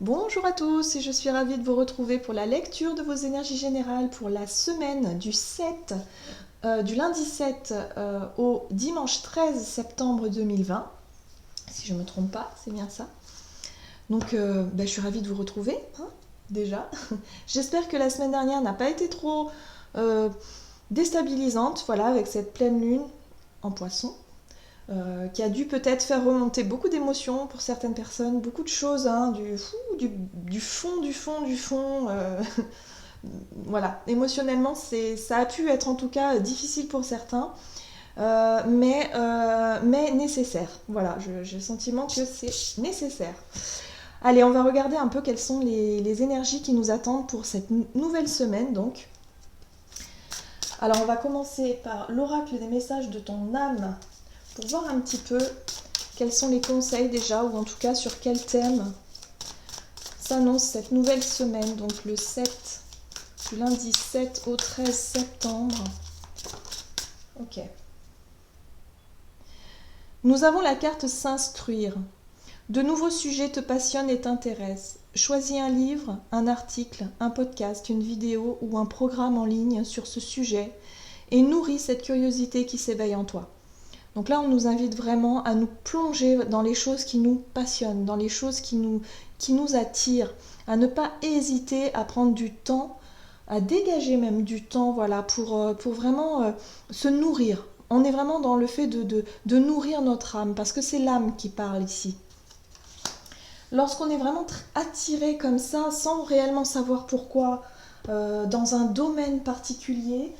Bonjour à tous et je suis ravie de vous retrouver pour la lecture de vos énergies générales pour la semaine du lundi 7 au dimanche 13 septembre 2020. Si je ne me trompe pas, c'est bien ça. Donc je suis ravie de vous retrouver, déjà. J'espère que la semaine dernière n'a pas été trop déstabilisante, voilà, avec cette pleine lune en poisson. Qui a dû peut-être faire remonter beaucoup d'émotions pour certaines personnes, beaucoup de choses, du fond. Voilà, émotionnellement, ça a pu être en tout cas difficile pour certains, mais nécessaire. Voilà, j'ai le sentiment que c'est nécessaire. Allez, on va regarder un peu quelles sont les énergies qui nous attendent pour cette nouvelle semaine, donc. Alors, on va commencer par l'oracle des messages de ton âme, pour voir un petit peu quels sont les conseils déjà, ou en tout cas sur quel thème s'annonce cette nouvelle semaine, donc le 7, du lundi 7 au 13 septembre. Ok. Nous avons la carte s'instruire. De nouveaux sujets te passionnent et t'intéressent. Choisis un livre, un article, un podcast, une vidéo ou un programme en ligne sur ce sujet et nourris cette curiosité qui s'éveille en toi. Donc là, on nous invite vraiment à nous plonger dans les choses qui nous passionnent, dans les choses qui nous attirent, à ne pas hésiter à prendre du temps, à dégager même du temps, voilà, pour vraiment se nourrir. On est vraiment dans le fait de nourrir notre âme, parce que c'est l'âme qui parle ici. Lorsqu'on est vraiment attiré comme ça, sans réellement savoir pourquoi, dans un domaine particulier,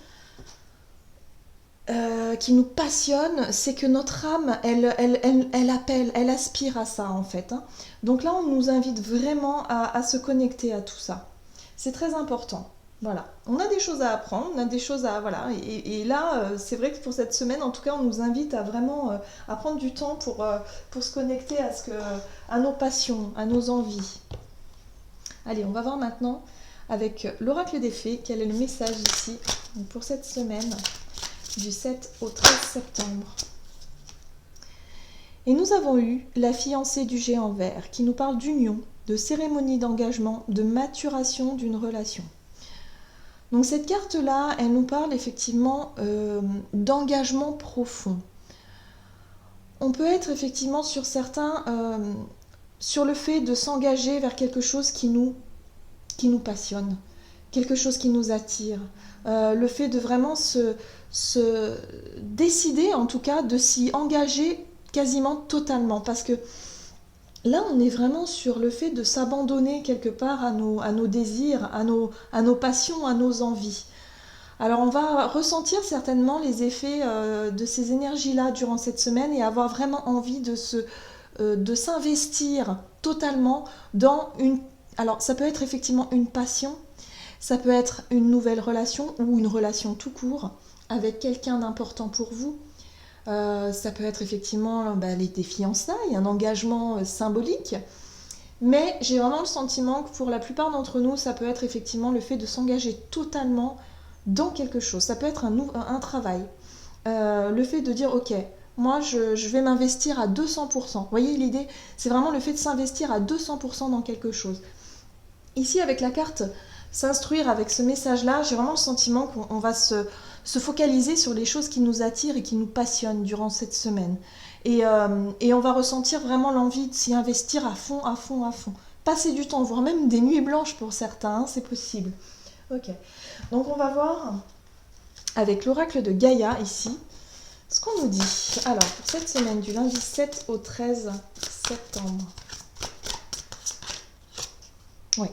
qui nous passionne, c'est que notre âme, elle appelle, elle aspire à ça en fait. Donc là, on nous invite vraiment à se connecter à tout ça. C'est très important. Voilà. On a des choses à apprendre, on a des choses à... Voilà. Et là, c'est vrai que pour cette semaine, en tout cas, on nous invite à vraiment à prendre du temps pour se connecter à nos passions, à nos envies. Allez, on va voir maintenant avec l'oracle des fées, quel est le message ici pour cette semaine du 7 au 13 septembre. Et nous avons eu la fiancée du géant vert qui nous parle d'union, de cérémonie d'engagement, de maturation d'une relation. Donc cette carte-là, elle nous parle effectivement d'engagement profond. On peut être effectivement sur certains, sur le fait de s'engager vers quelque chose qui nous passionne, quelque chose qui nous attire. Le fait de vraiment se décider en tout cas de s'y engager quasiment totalement, parce que là on est vraiment sur le fait de s'abandonner quelque part à nos désirs, à nos passions, à nos envies. Alors on va ressentir certainement les effets de ces énergies-là durant cette semaine et avoir vraiment envie de s'investir totalement dans une... Alors ça peut être effectivement une passion, ça peut être une nouvelle relation ou une relation tout court avec quelqu'un d'important pour vous. Ça peut être effectivement des fiançailles, un engagement symbolique. Mais j'ai vraiment le sentiment que pour la plupart d'entre nous, ça peut être effectivement le fait de s'engager totalement dans quelque chose. Ça peut être un travail. Le fait de dire, ok, moi je vais m'investir à 200%. Vous voyez l'idée, c'est vraiment le fait de s'investir à 200% dans quelque chose. Ici, avec la carte s'instruire, avec ce message-là, j'ai vraiment le sentiment qu'on va se focaliser sur les choses qui nous attirent et qui nous passionnent durant cette semaine. Et on va ressentir vraiment l'envie de s'y investir à fond, à fond, à fond. Passer du temps, voire même des nuits blanches pour certains, c'est possible. Ok. Donc on va voir avec l'oracle de Gaïa ici ce qu'on nous dit. Alors, pour cette semaine du lundi 7 au 13 septembre. Oui.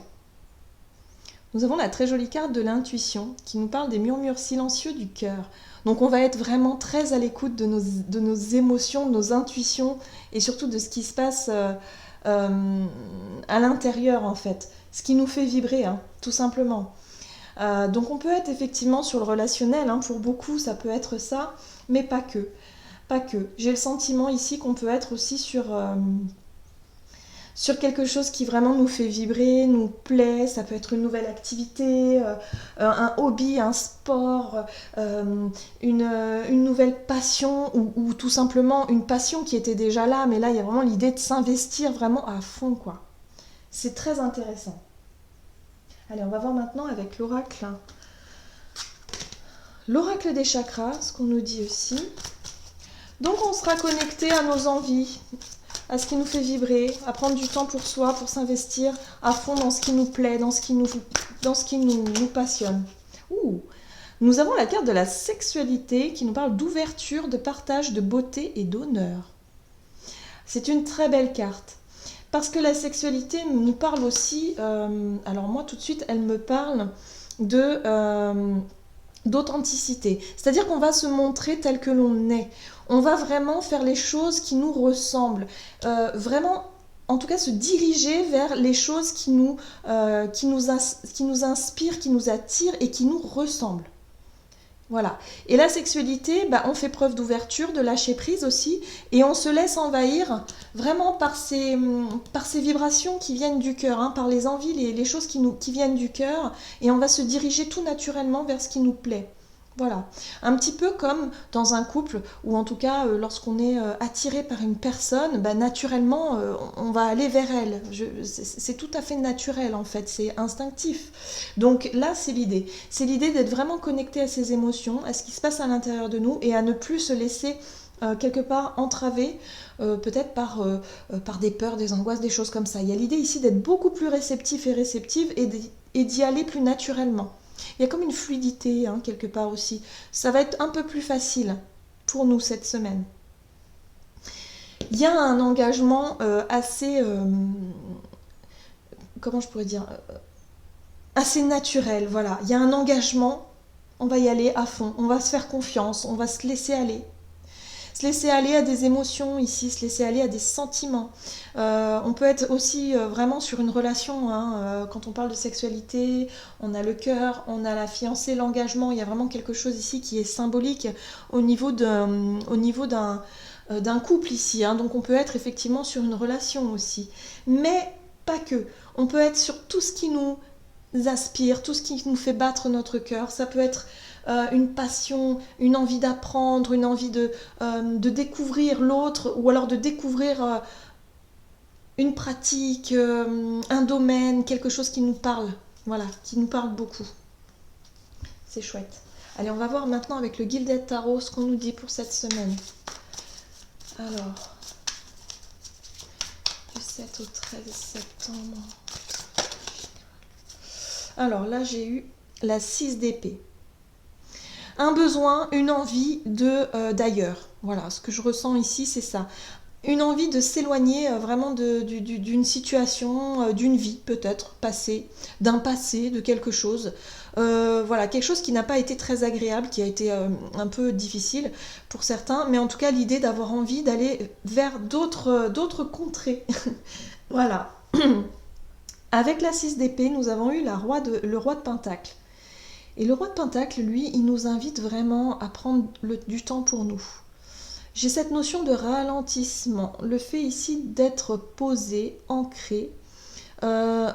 Nous avons la très jolie carte de l'intuition qui nous parle des murmures silencieux du cœur. Donc on va être vraiment très à l'écoute de nos émotions, de nos intuitions et surtout de ce qui se passe à l'intérieur en fait. Ce qui nous fait vibrer, tout simplement. Donc on peut être effectivement sur le relationnel, pour beaucoup ça peut être ça, mais pas que. Pas que. J'ai le sentiment ici qu'on peut être aussi sur quelque chose qui vraiment nous fait vibrer, nous plaît. Ça peut être une nouvelle activité, un hobby, un sport, une nouvelle passion ou tout simplement une passion qui était déjà là, mais là il y a vraiment l'idée de s'investir vraiment à fond, quoi. C'est très intéressant. Allez, on va voir maintenant avec l'oracle. L'oracle des chakras, ce qu'on nous dit aussi. Donc on sera connecté à nos envies, à ce qui nous fait vibrer, à prendre du temps pour soi, pour s'investir à fond dans ce qui nous plaît, dans ce qui nous passionne. Ouh. Nous avons la carte de la sexualité qui nous parle d'ouverture, de partage, de beauté et d'honneur. C'est une très belle carte. Parce que la sexualité nous parle aussi, alors moi tout de suite elle me parle d'authenticité. C'est-à-dire qu'on va se montrer tel que l'on est. On va vraiment faire les choses qui nous ressemblent. Vraiment, en tout cas, se diriger vers les choses qui nous inspirent, qui nous attirent et qui nous ressemblent. Voilà. Et la sexualité, on fait preuve d'ouverture, de lâcher prise aussi, et on se laisse envahir vraiment par ces vibrations qui viennent du cœur, par les envies, les choses qui viennent du cœur, et on va se diriger tout naturellement vers ce qui nous plaît. Voilà. Un petit peu comme dans un couple, ou en tout cas lorsqu'on est attiré par une personne, naturellement on va aller vers elle. C'est tout à fait naturel en fait, c'est instinctif. Donc là c'est l'idée. C'est l'idée d'être vraiment connecté à ses émotions, à ce qui se passe à l'intérieur de nous et à ne plus se laisser quelque part entraver, peut-être par des peurs, des angoisses, des choses comme ça. Il y a l'idée ici d'être beaucoup plus réceptif et réceptive et d'y aller plus naturellement. Il y a comme une fluidité quelque part aussi. Ça va être un peu plus facile pour nous cette semaine. Il y a un engagement assez... comment je pourrais dire assez naturel, voilà. Il y a un engagement, on va y aller à fond. On va se faire confiance, on va se laisser aller. Se laisser aller à des émotions ici, se laisser aller à des sentiments. On peut être aussi vraiment sur une relation, quand on parle de sexualité, on a le cœur, on a la fiancée, l'engagement, il y a vraiment quelque chose ici qui est symbolique au niveau d'un couple ici, donc on peut être effectivement sur une relation aussi, mais pas que. On peut être sur tout ce qui nous aspire, tout ce qui nous fait battre notre cœur. Ça peut être une passion, une envie d'apprendre, une envie de découvrir l'autre, ou alors de découvrir une pratique, un domaine, quelque chose qui nous parle, voilà, qui nous parle beaucoup. C'est chouette. Allez, on va voir maintenant avec le Gilded Tarot ce qu'on nous dit pour cette semaine. Alors, du 7 au 13 septembre. Alors là, j'ai eu la 6 d'épée. Un besoin, une envie d'ailleurs. Voilà, ce que je ressens ici, c'est ça. Une envie de s'éloigner vraiment d'une situation, d'une vie peut-être passée, d'un passé, de quelque chose. Voilà, quelque chose qui n'a pas été très agréable, qui a été un peu difficile pour certains, mais en tout cas l'idée d'avoir envie d'aller vers d'autres contrées. Voilà. Avec la 6 d'épée, nous avons eu le roi de Pentacle. Et le roi de Pentacle, lui, il nous invite vraiment à prendre du temps pour nous. J'ai cette notion de ralentissement, le fait ici d'être posé, ancré, il me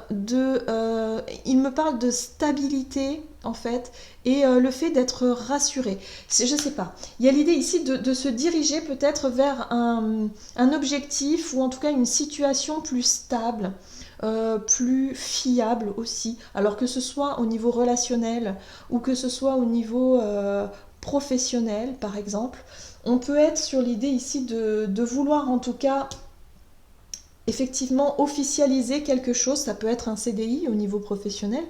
parle de stabilité en fait, et le fait d'être rassuré. Je sais pas, il y a l'idée ici de se diriger peut-être vers un objectif, ou en tout cas une situation plus stable, plus fiable aussi, alors que ce soit au niveau relationnel ou que ce soit au niveau professionnel par exemple. On peut être sur l'idée ici de vouloir en tout cas effectivement officialiser quelque chose. Ça peut être un CDI au niveau professionnel,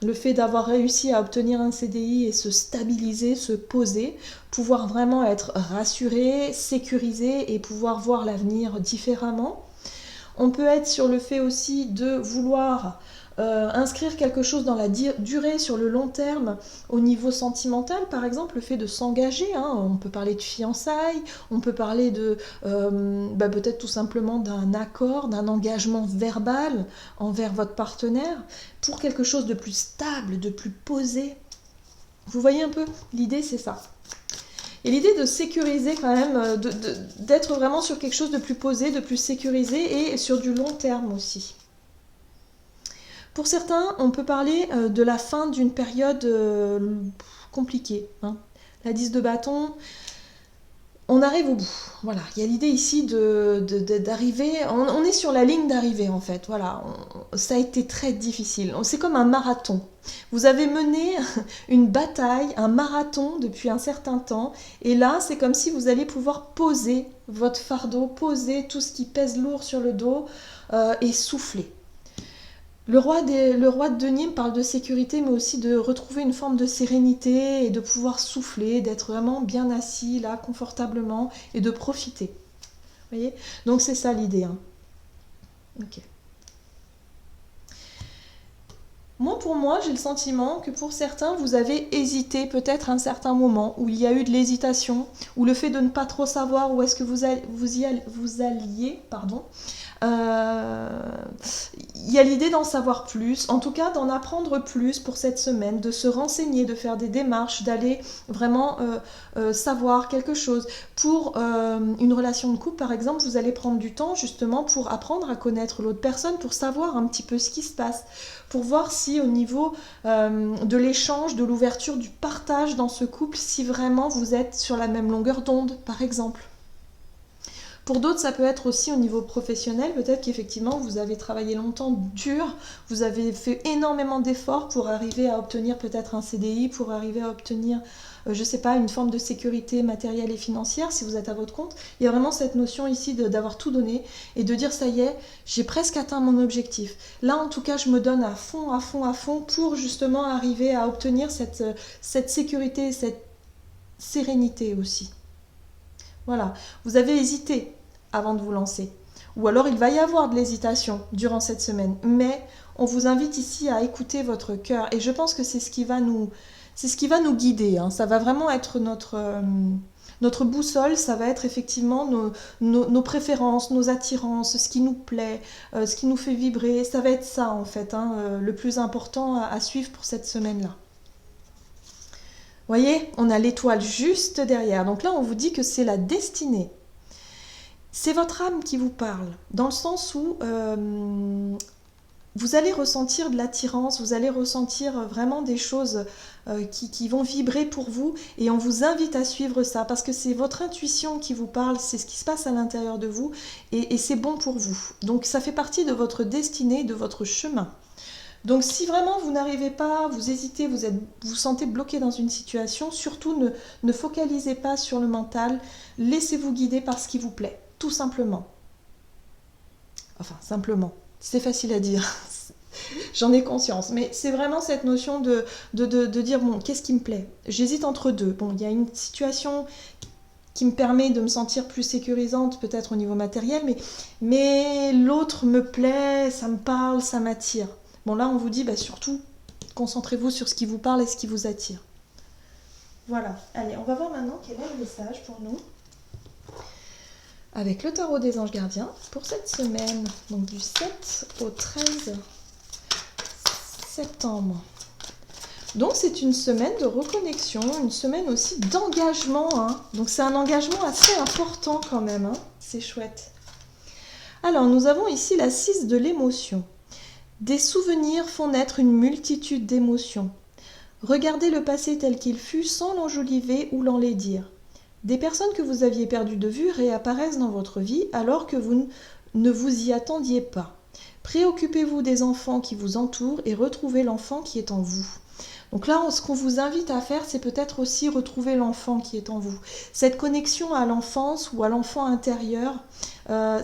le fait d'avoir réussi à obtenir un CDI et se stabiliser, se poser, pouvoir vraiment être rassuré, sécurisé et pouvoir voir l'avenir différemment. On peut être sur le fait aussi de vouloir inscrire quelque chose dans la durée, sur le long terme, au niveau sentimental, par exemple, le fait de s'engager. On peut parler de fiançailles, on peut parler de peut-être tout simplement d'un accord, d'un engagement verbal envers votre partenaire, pour quelque chose de plus stable, de plus posé. Vous voyez un peu, l'idée c'est ça. Et l'idée de sécuriser quand même, d'être vraiment sur quelque chose de plus posé, de plus sécurisé et sur du long terme aussi. Pour certains, on peut parler de la fin d'une période compliquée. La 10 de bâton, On arrive au bout. Voilà, il y a l'idée ici d'arriver. On est sur la ligne d'arrivée en fait. Voilà, ça a été très difficile. C'est comme un marathon. Vous avez mené une bataille, un marathon depuis un certain temps. Et là, c'est comme si vous alliez pouvoir poser votre fardeau, poser tout ce qui pèse lourd sur le dos et souffler. Le roi de denier me parle de sécurité, mais aussi de retrouver une forme de sérénité et de pouvoir souffler, d'être vraiment bien assis là, confortablement, et de profiter. Vous voyez? Donc c'est ça l'idée. Hein. Ok. Moi, pour moi, j'ai le sentiment que pour certains, vous avez hésité peut-être un certain moment, où il y a eu de l'hésitation, ou le fait de ne pas trop savoir où est-ce que vous alliez, pardon. Il y a l'idée d'en savoir plus, en tout cas d'en apprendre plus pour cette semaine, de se renseigner, de faire des démarches, d'aller vraiment savoir quelque chose. Pour une relation de couple, par exemple, vous allez prendre du temps justement pour apprendre à connaître l'autre personne, pour savoir un petit peu ce qui se passe, pour voir si au niveau de l'échange, de l'ouverture, du partage dans ce couple, si vraiment vous êtes sur la même longueur d'onde, par exemple. Pour d'autres, ça peut être aussi au niveau professionnel. Peut-être qu'effectivement, vous avez travaillé longtemps dur, vous avez fait énormément d'efforts pour arriver à obtenir peut-être un CDI, pour arriver à obtenir, je ne sais pas, une forme de sécurité matérielle et financière si vous êtes à votre compte. Il y a vraiment cette notion ici d'avoir tout donné et de dire ça y est, j'ai presque atteint mon objectif. Là, en tout cas, je me donne à fond, à fond, à fond pour justement arriver à obtenir cette sécurité, cette sérénité aussi. Voilà, vous avez hésité avant de vous lancer. Ou alors il va y avoir de l'hésitation durant cette semaine. Mais on vous invite ici à écouter votre cœur. Et je pense que c'est ce qui va nous guider. Hein. Ça va vraiment être notre boussole. Ça va être effectivement nos préférences, nos attirances, ce qui nous plaît, ce qui nous fait vibrer. Ça va être ça en fait, hein, le plus important à suivre pour cette semaine-là. Vous voyez, on a l'étoile juste derrière. Donc là, on vous dit que c'est la destinée. C'est votre âme qui vous parle, dans le sens où vous allez ressentir de l'attirance, vous allez ressentir vraiment des choses qui vont vibrer pour vous, et on vous invite à suivre ça, parce que c'est votre intuition qui vous parle, c'est ce qui se passe à l'intérieur de vous, et c'est bon pour vous. Donc ça fait partie de votre destinée, de votre chemin. Donc si vraiment vous n'arrivez pas, vous hésitez, vous sentez bloqué dans une situation, surtout ne focalisez pas sur le mental, laissez-vous guider par ce qui vous plaît, tout simplement. Enfin, simplement, c'est facile à dire, j'en ai conscience, mais c'est vraiment cette notion de dire, bon, qu'est-ce qui me plaît? J'hésite entre deux. Bon, il y a une situation qui me permet de me sentir plus sécurisante, peut-être au niveau matériel, mais l'autre me plaît, ça me parle, ça m'attire. Bon, là, on vous dit, surtout, concentrez-vous sur ce qui vous parle et ce qui vous attire. Voilà. Allez, on va voir maintenant quel est le message pour nous. Avec le tarot des anges gardiens, pour cette semaine, donc du 7 au 13 septembre. Donc, c'est une semaine de reconnexion, une semaine aussi d'engagement. Hein. Donc, c'est un engagement assez important quand même. Hein. C'est chouette. Alors, nous avons ici la 6 de l'émotion. Des souvenirs font naître une multitude d'émotions. Regardez le passé tel qu'il fut sans l'enjoliver ou l'enlaidir. Des personnes que vous aviez perdues de vue réapparaissent dans votre vie alors que vous ne vous y attendiez pas. Préoccupez-vous des enfants qui vous entourent et retrouvez l'enfant qui est en vous. Donc là, ce qu'on vous invite à faire, c'est peut-être aussi retrouver l'enfant qui est en vous. Cette connexion à l'enfance ou à l'enfant intérieur,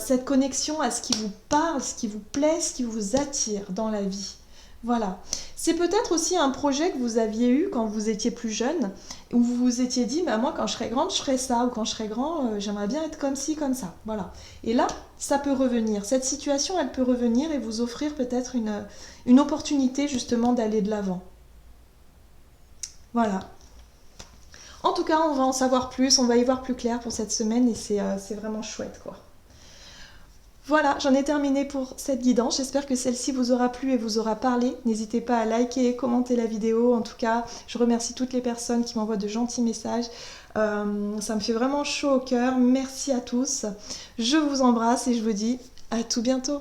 cette connexion à ce qui vous parle, ce qui vous plaît, ce qui vous attire dans la vie. Voilà. C'est peut-être aussi un projet que vous aviez eu quand vous étiez plus jeune, où vous vous étiez dit, moi quand je serai grande, je ferai ça, ou quand je serai grand, j'aimerais bien être comme ci, comme ça. Voilà. Et là, ça peut revenir. Cette situation, elle peut revenir et vous offrir peut-être une opportunité justement d'aller de l'avant. Voilà. En tout cas, on va en savoir plus, on va y voir plus clair pour cette semaine et c'est vraiment chouette, quoi. Voilà, j'en ai terminé pour cette guidance. J'espère que celle-ci vous aura plu et vous aura parlé. N'hésitez pas à liker, commenter la vidéo. En tout cas, je remercie toutes les personnes qui m'envoient de gentils messages. Ça me fait vraiment chaud au cœur. Merci à tous. Je vous embrasse et je vous dis à tout bientôt.